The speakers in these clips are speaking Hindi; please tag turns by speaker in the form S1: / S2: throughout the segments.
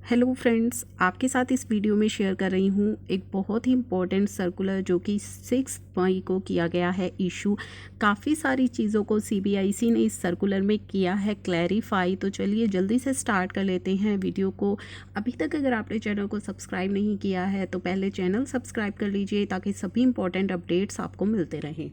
S1: हेलो फ्रेंड्स, आपके साथ इस वीडियो में शेयर कर रही हूँ एक बहुत ही इम्पोर्टेंट सर्कुलर जो कि 6 मई को किया गया है इशू। काफ़ी सारी चीज़ों को सीबीआईसी ने इस सर्कुलर में किया है क्लैरिफाई। तो चलिए जल्दी से स्टार्ट कर लेते हैं वीडियो को। अभी तक अगर आपने चैनल को सब्सक्राइब नहीं किया है तो पहले चैनल सब्सक्राइब कर लीजिए ताकि सभी इंपॉर्टेंट अपडेट्स आपको मिलते रहें।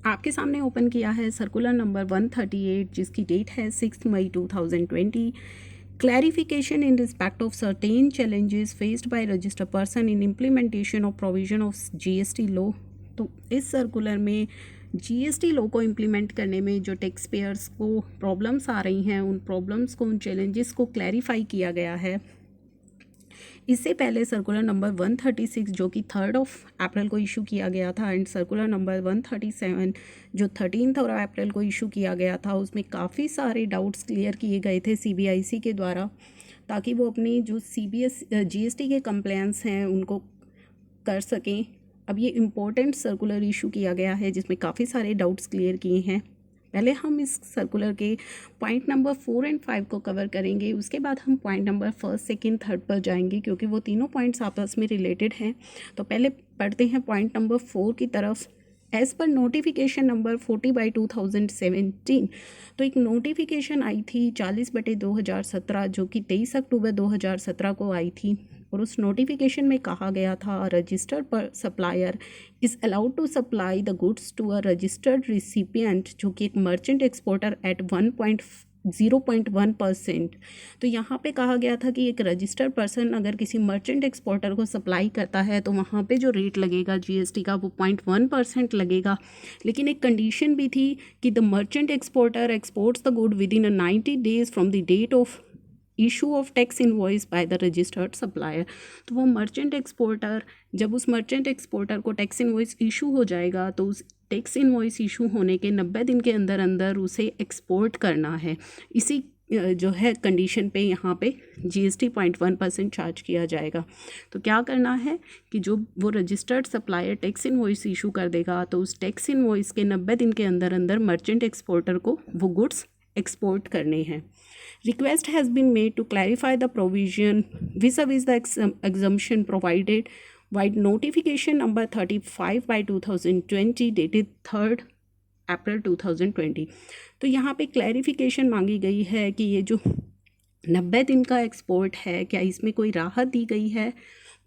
S1: आपके सामने ओपन किया है सर्कुलर नंबर 138 जिसकी डेट है 6 मई 2020। Clarification in respect of certain challenges faced by registered person in implementation of provision of GST law. तो इस सर्कुलर में जीएसटी लॉ को इम्प्लीमेंट करने में जो टैक्स पेयर्स को प्रॉब्लम्स आ रही हैं उन प्रॉब्लम्स को, उन चैलेंजेस को क्लैरिफाई किया गया है। इससे पहले सर्कुलर नंबर 136 जो कि 3 अप्रैल को इशू किया गया था एंड सर्कुलर नंबर 137 जो 13 अप्रैल को इशू किया गया था, उसमें काफ़ी सारे डाउट्स क्लियर किए गए थे सीबीआईसी के द्वारा ताकि वो अपनी जो जीएसटी के कंप्लेंट्स हैं उनको कर सकें। अब ये इम्पोर्टेंट सर्कुलर इशू किया गया है जिसमें काफ़ी सारे डाउट्स क्लियर किए हैं। पहले हम इस सर्कुलर के पॉइंट नंबर 4 एंड 5 को कवर करेंगे, उसके बाद हम पॉइंट नंबर 1, 2, 3 पर जाएंगे क्योंकि वो तीनों पॉइंट्स आपस में रिलेटेड हैं। तो पहले पढ़ते हैं पॉइंट नंबर 4 की तरफ। एज़ पर नोटिफिकेशन नंबर 40/2017 तो एक नोटिफिकेशन आई थी 40/2017 जो कि 23 अक्टूबर 2017 को आई थी और उस नोटिफिकेशन में कहा गया था रजिस्टर्ड पर supplier is allowed to supply the goods to a registered recipient जो कि एक मर्चेंट एक्सपोर्टर एट 0.1%। तो यहाँ पे कहा गया था कि एक रजिस्टर्ड पर्सन अगर किसी मर्चेंट एक्सपोर्टर को सप्लाई करता है तो वहाँ पे जो रेट लगेगा जीएसटी का वो 0.1% लगेगा। लेकिन एक कंडीशन भी थी कि the merchant exporter exports the good within 90 days from the date of issue of tax invoice by the registered supplier. तो वो मर्चेंट एक्सपोर्टर, जब उस मर्चेंट एक्सपोर्टर को टैक्स इनवॉइस इशू हो जाएगा तो उस टैक्स इनवॉइस इशू होने के 90 दिन के अंदर अंदर उसे एक्सपोर्ट करना है। इसी जो है कंडीशन पे यहाँ पे जीएसटी 0.1% चार्ज किया जाएगा। तो क्या करना है कि जो वो registered supplier tax invoice issue कर देगा तो उस टैक्स इनवॉइस के 90 दिन के अंदर अंदर मर्चेंट एक्सपोर्टर को वो गुड्स एक्सपोर्ट करने हैं। Request has been made to clarify the provision vis-a-vis the exemption provided by notification number 35/2020 dated 3 अप्रैल 2020। तो यहाँ पे क्लैरिफिकेशन मांगी गई है कि ये जो 90 दिन का एक्सपोर्ट है क्या इसमें कोई राहत दी गई है।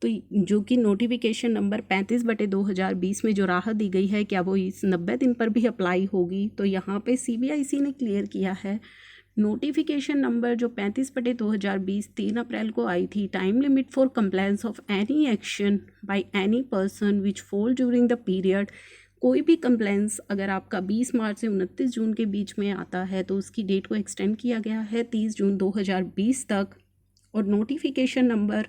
S1: तो जो कि नोटिफिकेशन नंबर 35/2020 में जो राहत दी गई है क्या वो इस 90 दिन पर भी अप्लाई होगी। तो यहाँ पे सीबीआईसी ने क्लियर किया है नोटिफिकेशन नंबर जो 35/2020 3 अप्रैल को आई थी, time limit for compliance of any action by any person which fall during the period. कोई भी कंप्लेंस अगर आपका 20 मार्च से 29 जून के बीच में आता है तो उसकी डेट को एक्सटेंड किया गया है 30 जून 2020 तक। और नोटिफिकेशन नंबर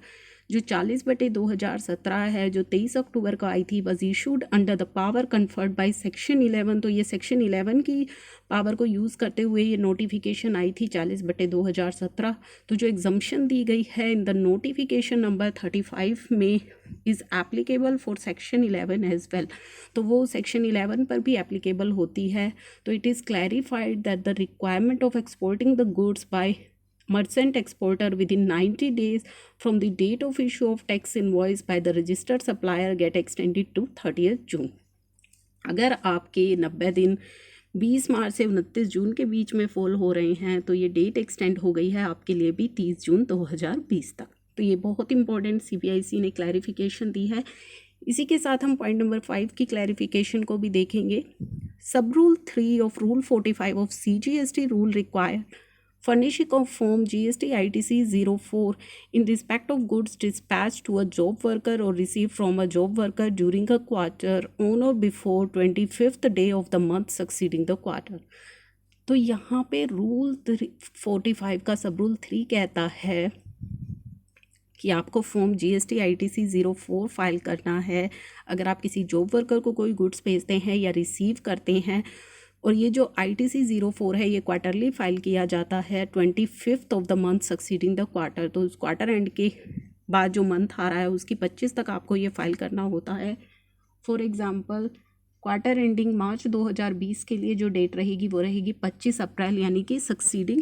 S1: जो 40/2017 है जो 23 अक्टूबर को आई थी was issued under the power conferred by section 11। तो ये सेक्शन 11 की पावर को यूज़ करते हुए ये नोटिफिकेशन आई थी 40/2017। तो जो एग्जम्पशन दी गई है इन द नोटिफिकेशन नंबर 35 में is applicable for section 11 as well. तो वो सेक्शन 11 पर भी एप्लीकेबल होती है। तो it is clarified that the requirement of exporting the goods by merchant exporter within 90 days from the date of issue of tax invoice by the registered supplier get extended to 30th June। अगर आपके 90 दिन 20 मार्च से 29 जून के बीच में फॉल हो रहे हैं तो ये डेट एक्सटेंड हो गई है आपके लिए भी 30 जून 2020 तक। तो ये बहुत इंपॉर्टेंट सीबीआईसी ने क्लैरिफिकेशन दी है। इसी के साथ हम पॉइंट नंबर 5 की क्लैरिफिकेशन को भी देखेंगे। सब rule 3 of rule 45 of CGST rule require furnishing of form GST ITC 04 in respect of goods dispatched to a job worker or received from a job worker during a quarter on or before 25th day of the month succeeding the quarter। तो यहाँ पे रूल 45 का सब रूल 3 कहता है कि आपको फॉर्म GST ITC 04 फाइल करना है अगर आप किसी जॉब वर्कर को कोई गुड्स भेजते हैं या रिसीव करते हैं। और ये जो ITC 04 है ये क्वार्टरली फाइल किया जाता है 25th of the month succeeding the quarter. तो उस क्वार्टर एंड के बाद जो मंथ आ रहा है उसकी 25 तक आपको ये फाइल करना होता है। फॉर एग्ज़ाम्पल क्वार्टर एंडिंग मार्च 2020 के लिए जो डेट रहेगी वो रहेगी 25 अप्रैल, यानी कि succeeding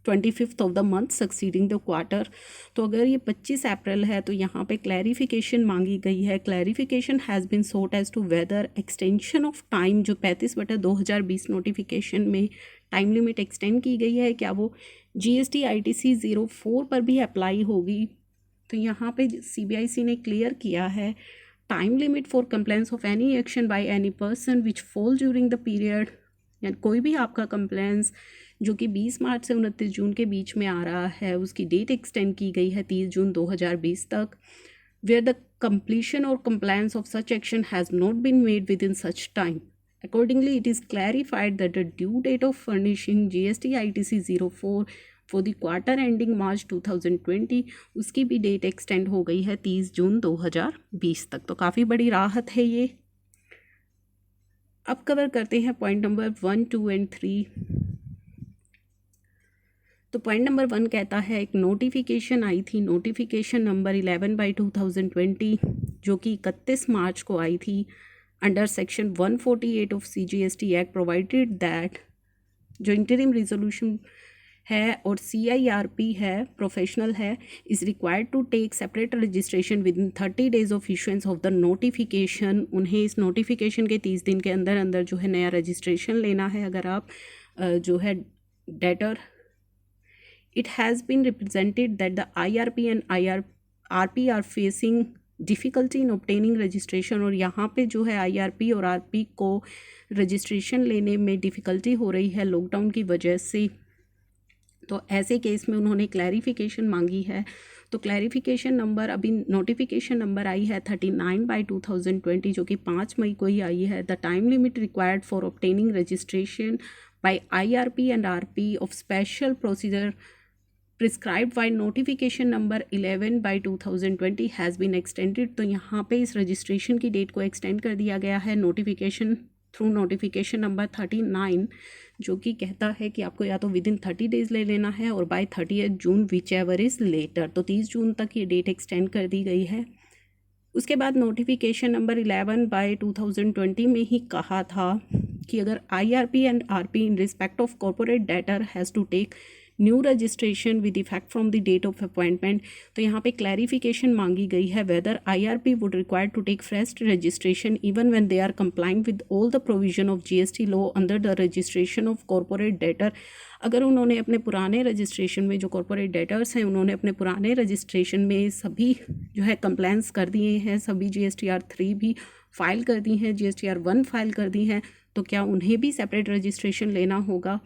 S1: 25th of the month succeeding the quarter. तो अगर ये 25 अप्रैल है तो यहाँ पे क्लैरिफिकेशन मांगी गई है। Clarification has been sought as to whether extension of time, जो 35/2020 नोटिफिकेशन में टाइम लिमिट एक्सटेंड की गई है, क्या वो GST ITC 04 पर भी अप्लाई होगी। तो यहाँ पे CBIC ने क्लियर किया है, time limit for complaints of any action by any person which fall during the period, या कोई भी आपका कंप्लेंट्स जो कि 20 मार्च से 29 जून के बीच में आ रहा है, उसकी डेट एक्सटेंड की गई है 30 जून 2020 तक। Where the completion or compliance of such action has not been made within such time. Accordingly, it is clarified that the due date of furnishing GST ITC 04 for the quarter ending March 2020, उसकी भी डेट एक्सटेंड हो गई है 30 जून 2020 तक। तो काफ़ी बड़ी राहत है ये। अब कवर करते हैं पॉइंट नंबर 1, 2 एंड 3। तो पॉइंट नंबर 1 कहता है, एक नोटिफिकेशन आई थी, नोटिफिकेशन नंबर 11/2020, जो कि 31 मार्च को आई थी, under section 148 of CGST act provided that जो इंटरिम रिजोल्यूशन है और CIRP है, प्रोफेशनल है, is required to take separate registration within 30 days of issuance of the notification. उन्हें इस नोटिफिकेशन के 30 दिन के अंदर अंदर जो है नया रजिस्ट्रेशन लेना है। अगर आप जो है debtor, it has been represented that the IRP and IRP are facing difficulty in obtaining registration, और यहाँ पे जो है IRP और RP को रजिस्ट्रेशन लेने में डिफ़िकल्टी हो रही है लॉकडाउन की वजह से। तो ऐसे केस में उन्होंने क्लैरिफिकेशन मांगी है। तो क्लैरिफिकेशन नंबर, अभी नोटिफिकेशन नंबर आई है 39/2020, जो कि 5 मई को ही आई है। The time limit required for obtaining registration bye IRP and RP of special procedure prescribed by notification number 11/2020 has been extended। तो यहाँ पे इस रजिस्ट्रेशन की डेट को एक्सटेंड कर दिया गया है नोटिफिकेशन थ्रू नोटिफिकेशन नंबर 39, जो कि कहता है कि आपको या तो विद इन 30 days ले लेना है और by 30 June whichever is later. तो 30 जून तक ये डेट एक्सटेंड कर दी गई है। उसके बाद नोटिफिकेशन नंबर 11/2020 में ही कहा था कि अगर IRP and RP in respect of corporate debtor has to take new registration with effect from the date of appointment. तो यहाँ पे क्लैरिफिकेशन मांगी गई है whether IRP would require to take fresh registration even when they are complying with all the provision of GST law under the registration of corporate debtor. अगर उन्होंने अपने पुराने रजिस्ट्रेशन में, जो कॉर्पोरेट डेटर्स हैं, उन्होंने अपने पुराने रजिस्ट्रेशन में सभी जो है कंप्लेंट्स कर दिए हैं, सभी GSTR 3 भी फाइल कर दी हैं, GSTR 1 फाइल कर दी हैं, तो क्या उन्हें भी सेपरेट रजिस्ट्रेशन लेना होगा।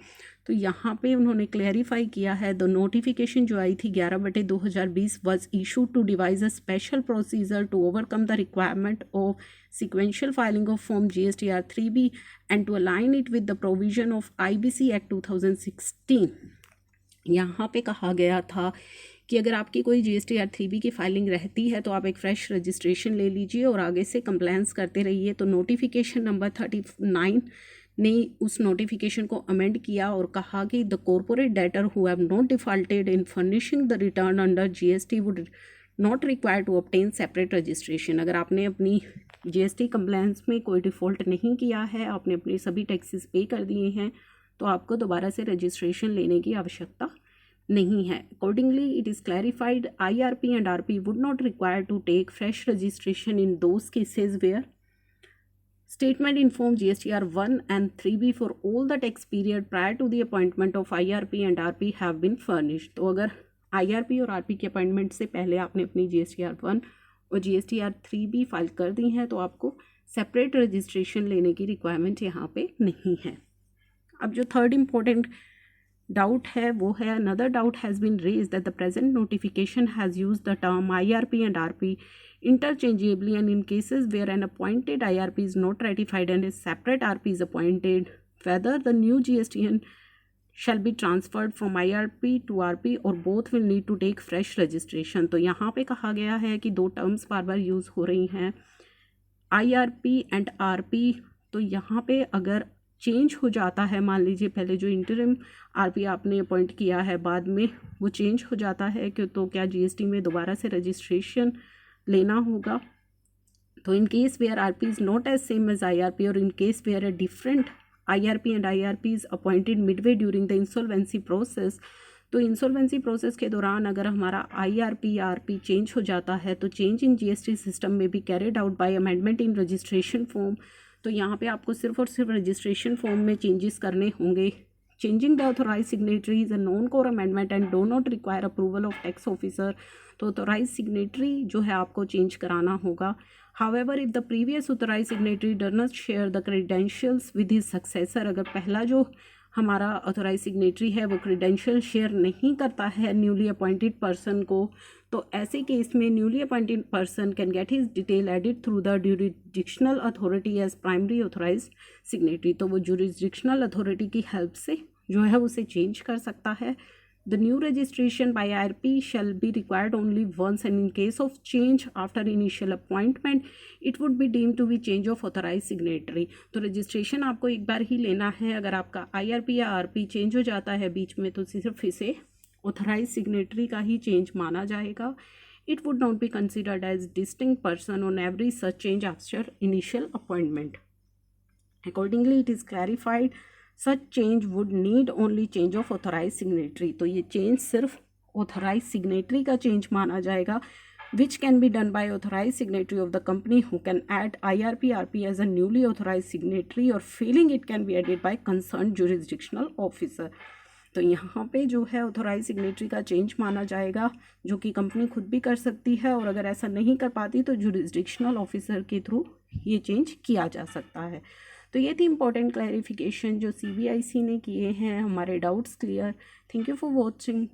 S1: तो यहाँ पे उन्होंने क्लैरिफाई किया है, द नोटिफिकेशन जो आई थी 11/2020 was issued to devise a special procedure to overcome the requirement of sequential filing of form GSTR 3B and to align it with the provision of IBC act 2016। यहाँ पे कहा गया था कि अगर आपकी कोई GSTR 3B की फाइलिंग रहती है तो आप एक फ़्रेश रजिस्ट्रेशन ले लीजिए और आगे से कंप्लेंट्स करते रहिए। तो नोटिफिकेशन नंबर 39 ने उस नोटिफिकेशन को अमेंड किया और कहा कि the corporate debtor who have not defaulted in furnishing the return under GST would not require to obtain separate registration. अगर आपने अपनी GST कंप्लेंट्स में कोई डिफ़ॉल्ट नहीं किया है, आपने अपने सभी टैक्सेस पे कर दिए हैं, तो आपको दोबारा से रजिस्ट्रेशन लेने की आवश्यकता नहीं है। Accordingly it is clarified IRP and RP would not require to take fresh registration in those cases where statement inform GSTR 1 and 3B for all the tax period prior to the appointment of IRP and RP have been furnished। तो अगर IRP और RP के अपॉइंटमेंट से पहले आपने अपनी GSTR 1 और GSTR 3B फाइल कर दी हैं तो आपको सेपरेट रजिस्ट्रेशन लेने की रिक्वायरमेंट यहाँ पे नहीं है। अब जो थर्ड इम्पोर्टेंट डाउट है वो है, another doubt has been raised that the present notification has used the term IRP and RP interchangeably, and in cases where an appointed IRP is not ratified and a separate RP is appointed, whether the new GSTN shall be transferred from IRP to RP or both will need to take fresh registration। तो यहाँ पे कहा गया है कि दो टर्म्स बार बार यूज़ हो रही हैं, IRP एंड RP। तो यहाँ पे अगर चेंज हो जाता है, मान लीजिए पहले जो इंटरिम RP आपने अपॉइंट किया है बाद में वो चेंज हो जाता है कि तो क्या GST में दोबारा से रजिस्ट्रेशन लेना होगा। तो in case where RP is not as same as IRP, or in case where a different IRP and IRP is appointed midway during the insolvency process, तो इंसॉल्वेंसी प्रोसेस के दौरान अगर हमारा IRP RP चेंज हो जाता है तो चेंज इन GST सिस्टम में भी carried out by amendment in registration form. तो यहाँ पे आपको सिर्फ और सिर्फ रजिस्ट्रेशन फॉर्म में चेंजेस करने होंगे। Changing the authorised signatory is a non core amendment and do not require approval of tax officer. तो ऑथोराइज सिग्नेटरी जो है आपको चेंज कराना होगा। However, if the previous authorized signatory does not share the credentials with his successor, अगर पहला जो हमारा ऑथोराइज सिग्नेटरी है वो क्रेडेंशियल शेयर नहीं करता है न्यूली अपॉइंटेड पर्सन को, तो ऐसे केस में newly appointed person can get his detail edit through the jurisdictional authority as primary authorise signatory. तो वो जुरिडिक्शनल अथॉरिटी की हेल्प से जो है उसे चेंज कर सकता है। The new registration by IRP shall be required only once, and in case of change after initial appointment, it would be deemed to be change of authorized signatory। तो रजिस्ट्रेशन आपको एक बार ही लेना है। अगर आपका IRP या RP चेंज हो जाता है बीच में तो सिर्फ इसे ऑथराइज सिग्नेटरी का ही चेंज माना जाएगा। It would not be considered as distinct person on every such change after initial appointment। Accordingly, it is clarified such change would need only change of authorised signatory. तो ये चेंज सिर्फ ऑथोराइज सिग्नेटरी का चेंज माना जाएगा, which can be done by authorise signatory of the company who can add IRP RP as a newly authorise signatory, और feeling it can be added by concern jurisdictional officer. तो यहाँ पे जो है ऑथोराइज सिग्नेटरी का चेंज माना जाएगा, जो कि कंपनी खुद भी कर सकती है, और अगर ऐसा नहीं कर पाती तो जुरिस्डिक्शनल ऑफिसर के थ्रू ये चेंज किया जा सकता है। तो ये थी इंपॉर्टेंट क्लैरिफिकेशन जो CBIC ने किए हैं। हमारे doubts clear. Thank you for watching.